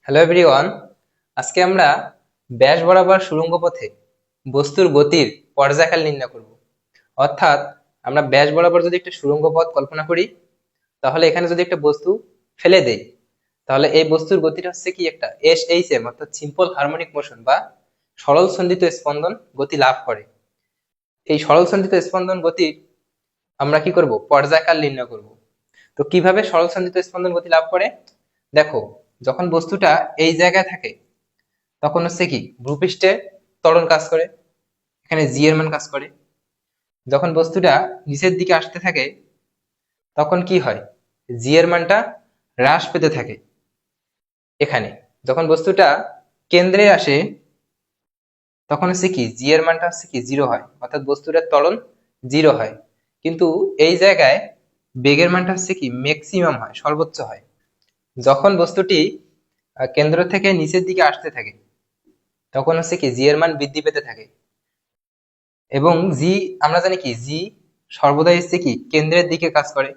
Hello everyone, আজকে আমরা ব্যাস বরাবর সুড়ঙ্গ পথে বস্তুর গতির পর্যায়কাল নির্ণয় করব। অর্থাৎ আমরা ব্যাস বরাবর যদি একটা সুড়ঙ্গ পথ কল্পনা করি, তাহলে এখানে যদি একটা বস্তু ফেলে দেই, তাহলে এই বস্তুর গতিটা হচ্ছে কি একটা SHM অর্থাৎ সিম্পল হারমোনিক মোশন বা সরল সন্ধিত স্পন্দন গতি লাভ করে। এই সরল সন্ধিত স্পন্দন গতির আমরা কি করব, পর্যায়কাল নির্ণয় করব। তো কিভাবে সরল সন্ধিত স্পন্দন গতি লাভ করে? দেখো, যখন বস্তুটা এই জায়গায় থাকে তখন হচ্ছে কি ভূপৃষ্ঠে ত্বরণ কাজ করে, এখানে জি এর মান কাজ করে। যখন বস্তুটা নিচের দিকে আসতে থাকে তখন কি হয়, জি এর মানটা হ্রাস পেতে থাকে। এখানে যখন বস্তুটা কেন্দ্রে আসে তখন হচ্ছে কি জি এর মানটা হচ্ছে কি জিরো হয়, অর্থাৎ বস্তুটার ত্বরণ জিরো হয়। কিন্তু এই জায়গায় বেগের মানটা হচ্ছে কি ম্যাক্সিমাম হয়, সর্বোচ্চ হয়। যখন বস্তুটি কেন্দ্র থেকে নিচের দিকে আসতে থাকে তখন হচ্ছে কি জি এর মান বৃদ্ধি পেতে থাকে। এবং জি, আমরা জানি কি জি সর্বদাই হচ্ছে কি কেন্দ্রের দিকে কাজ করে।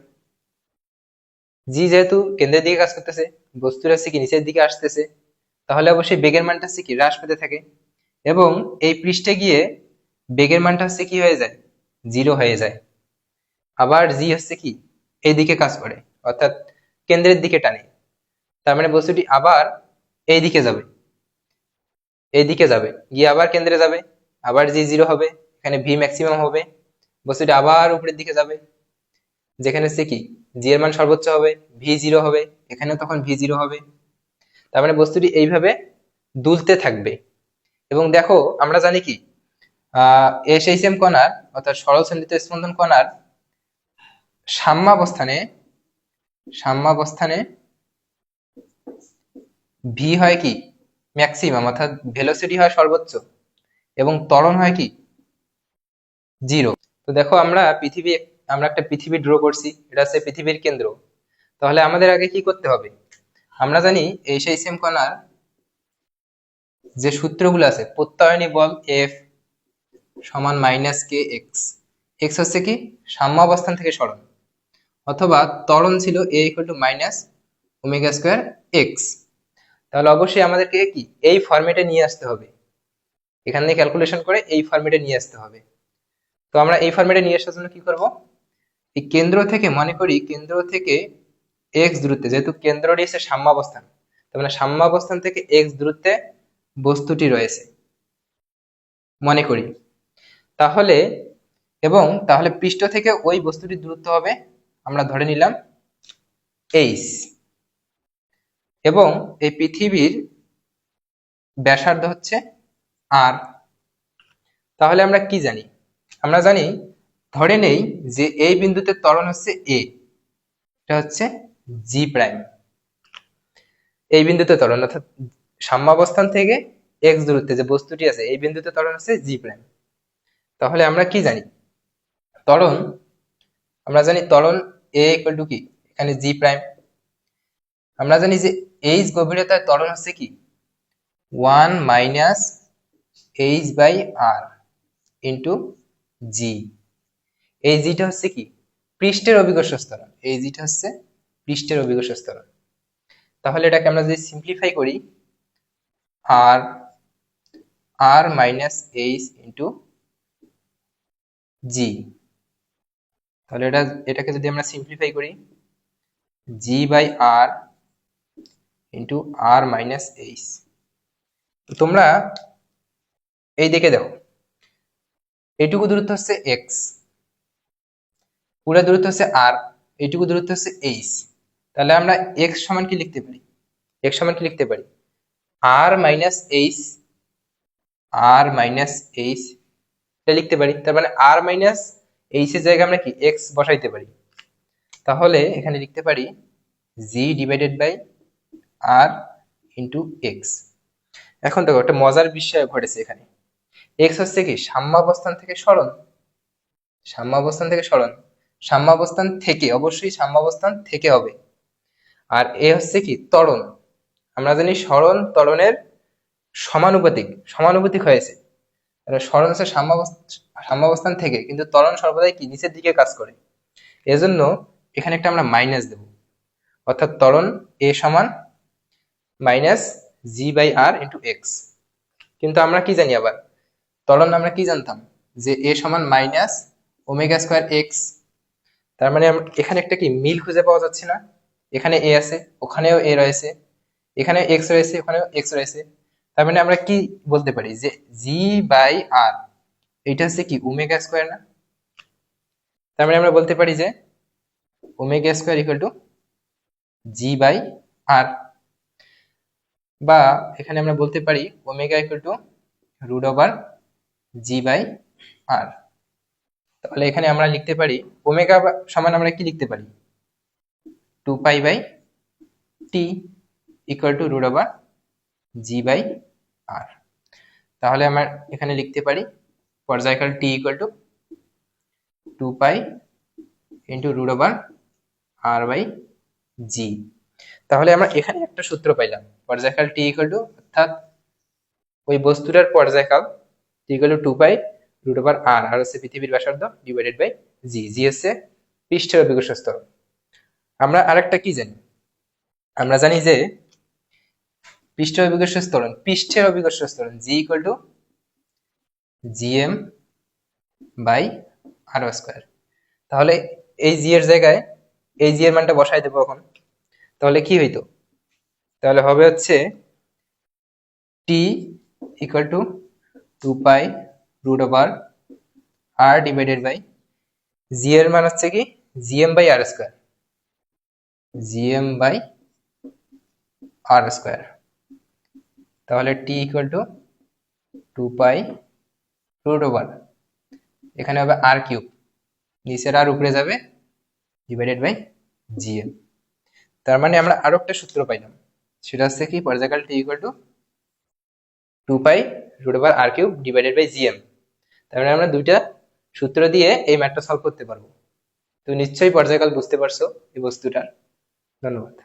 জি যেহেতু কেন্দ্রের দিকে কাজ করতেছে, বস্তুটা হচ্ছে কি নিচের দিকে আসতেছে, তাহলে অবশ্যই বেগের মানটা হচ্ছে কি হ্রাস পেতে থাকে। এবং এই পৃষ্ঠে গিয়ে বেগের মানটা হচ্ছে কি হয়ে যায়, জিরো হয়ে যায়। আবার জি হচ্ছে কি এই দিকে কাজ করে, অর্থাৎ কেন্দ্রের দিকে টানে। তার মানে বস্তুটি আবার এই দিকে যাবে, এই দিকে যাবে গিয়ে আবার কেন্দ্রে যাবে, আবার জি জিরো হবে, এখানে ভি ম্যাক্সিমাম হবে। বস্তুটি আবার উপরের দিকে যাবে, যেখানে হচ্ছে কি জি এর মান সর্বোচ্চ হবে, ভি জিরো হবে, এখানে তখন ভি জিরো হবে। তার মানে বস্তুটি এইভাবে দুলতে থাকবে। এবং দেখো, আমরা জানি কি SHM কণার অর্থাৎ সরল সন্ধিত স্পন্দন কণার সাম্যাবস্থানে সাম্যাবস্থানে ভি হয় কি ম্যাক্সিমাম, অর্থাৎ ভেলোসিটি হয় সর্বোচ্চ, এবং ত্বরণ হয় কি জিরো। তো দেখো, আমরা একটা পৃথিবী ড্র করছি, এটা হচ্ছে পৃথিবীর কেন্দ্র। তাহলে আমাদের আগে কি করতে হবে? আমরা জানি SHM কণার যে সূত্রগুলো আছে, প্রত্যায়নী বল F সমান মাইনাস কে এক্স। এক্স হচ্ছে কি সাম্যাবস্থান থেকে সরণ, অথবা ত্বরণ ছিল a equal to minus omega square x. তাহলে অবশ্যই আমাদেরকে কি এই ফরম্যাটে নিয়ে আসতে হবে, এখান থেকে ক্যালকুলেশন করে এই ফরম্যাটে নিয়ে আসতে হবে। তো আমরা এই ফরম্যাটে নিয়ে আসার জন্য কি করব, এই কেন্দ্র থেকে, মনে করি কেন্দ্র থেকে এক্স দূরত্বে, যেহেতু কেন্দ্রটি হচ্ছে সাম্যাবস্থান, তার মানে সাম্যাবস্থান থেকে এক্স দূরত্বে বস্তুটি রয়েছে মনে করি। তাহলে তাহলে পৃষ্ঠ থেকে ওই বস্তুটির দূরত্ব হবে, আমরা ধরে নিলাম এইচ। এবং এই পৃথিবীর ব্যাসার্ধ হচ্ছে আর। তাহলে আমরা কি জানি? আমরা জানি, ধরে নেই যে এই বিন্দুতে ত্বরণ হচ্ছে এ, এটা হচ্ছে জি প্রাইম। এই বিন্দুতে ত্বরণ অর্থাৎ সাম্যাবস্থান থেকে এক্স দূরত্বে যে বস্তুটি আছে এই বিন্দুতে ত্বরণ হচ্ছে জি প্রাইম। তাহলে আমরা কি জানি? ত্বরণ, আমরা জানি ত্বরণ এ ইকুয়াল টু কি, এখানে জি প্রাইম। আমরা জানি যে এইচ গভীরতায় ত্বরণ হচ্ছে কি 1 minus h by r into g. এই জিটা হচ্ছে কি পৃষ্ঠের অভিকর্ষ ত্বরণ, এই জিটা হচ্ছে পৃষ্ঠের অভিকর্ষ ত্বরণ। তাহলে এটাকে আমরা যদি সিম্পলিফাই করি, আর r minus h into g, তাহলে এটাকে যদি আমরা সিম্পলিফাই করি, g by r into r minus h. তোমরা এই দিকে দেখো, এইটুকু দূরত্ব হচ্ছে এক্স, পুরো দূরত্ব হচ্ছে আর, এইটুকু দূরত্ব হচ্ছে এইচ। তাহলে আমরা এক্স সমান কি লিখতে পারি? এক্স সমান কি লিখতে পারি? আর মাইনাস এইচ, আর মাইনাস এইচ এটা লিখতে পারি। তার মানে আর মাইনাস এইচ এর জায়গায় আমরা কি এক্স বসাইতে পারি। তাহলে এখানে লিখতে পারি g divided by r into x. এখন দেখো, একটা মজার বিষয় ঘটেছে এখানে। এক্স হচ্ছে কি সাম্যাবস্থান থেকে সরণ, সাম্যাবস্থান থেকে সরণ, সাম্যাবস্থান থেকে, অবশ্যই সাম্যাবস্থান থেকে হবে। আর এ হচ্ছে কি ত্বরণ, আমরা জানি সরণ ত্বরণের সমানুপাতিক, সমানুপাতিক হয়েছে। সরণ হচ্ছে সাম্যাবস্থান থেকে, কিন্তু ত্বরণ সর্বদাই কি নিচের দিকে কাজ করে। এজন্য এখানে একটা আমরা মাইনাস দেব, অর্থাৎ ত্বরণ এ সমান minus g by r into x. কিন্তু আমরা কি জানি আবার, ত্বরণ আমরা কি জানতাম যে এ সমান মাইনাস ওমেগা স্কোয়ার এক্স। তার মানে এখানে একটা কি মিল খুঁজে পাওয়া যাচ্ছে না, এখানে এ আছে, ওখানেও এ রয়েছে, এখানে এক্স রয়েছে, ওখানেও এক্স রয়েছে। তার মানে আমরা কি বলতে পারি যে জি বাই আর এটা হচ্ছে কি ওমেগা স্কোয়ার না। তার মানে আমরা বলতে পারি যে omega square equal to g by r, বা এখানে আমরা বলতে পারি omega equal to root over g by আর। তাহলে এখানে আমরা লিখতে পারি ওমেগা সমান আমরা কি লিখতে পারি, 2 pi by T equal to root over g by আর। তাহলে আমরা এখানে লিখতে পারি পর্যায়কাল T equal to 2 pi into root over R by g. তাহলে আমরা এখানে একটা সূত্র পাইলাম, পর্যায়কাল টি ইকুয়াল টু, অর্থাৎ ওই বস্তুটার পর্যায়কাল T equal to 2 pi root over R, R হচ্ছে পৃথিবীর ব্যাসার্ধ, ডিভাইডেড বাই জি। জি হচ্ছে পৃষ্ঠের অভিকর্ষ ত্বরণ। আমরা আরেকটা কি জানি, আমরা জানি যে পৃষ্ঠের অভিকর্ষ ত্বরণ g equal to GM by R square. তাহলে এই জি এর জায়গায় এই জি এর মানটা বসাই দেবো এখন। তাহলে কি হইতো, তাহলে হবে হচ্ছে T equal to 2 pi root over R divided by g এর মান হচ্ছে কি GM by R square, GM by R square. তাহলে T equal to 2 pi root over, এখানে হবে আর কিউব, নিচের আর উপরে যাবে, ডিভাইডেড বাই জিএম। তার মানে আমরা আরো একটা সূত্র পাইলাম, সেটা হচ্ছে কি পর্যায়কাল T equal to 2 pi root over R cube divided by GM. তার মানে আমরা দুইটা সূত্র দিয়ে এই ম্যাথটা সলভ করতে পারবো। তো নিশ্চয়ই পর্যায়কাল বুঝতে পারছো এই বস্তুটার। ধন্যবাদ।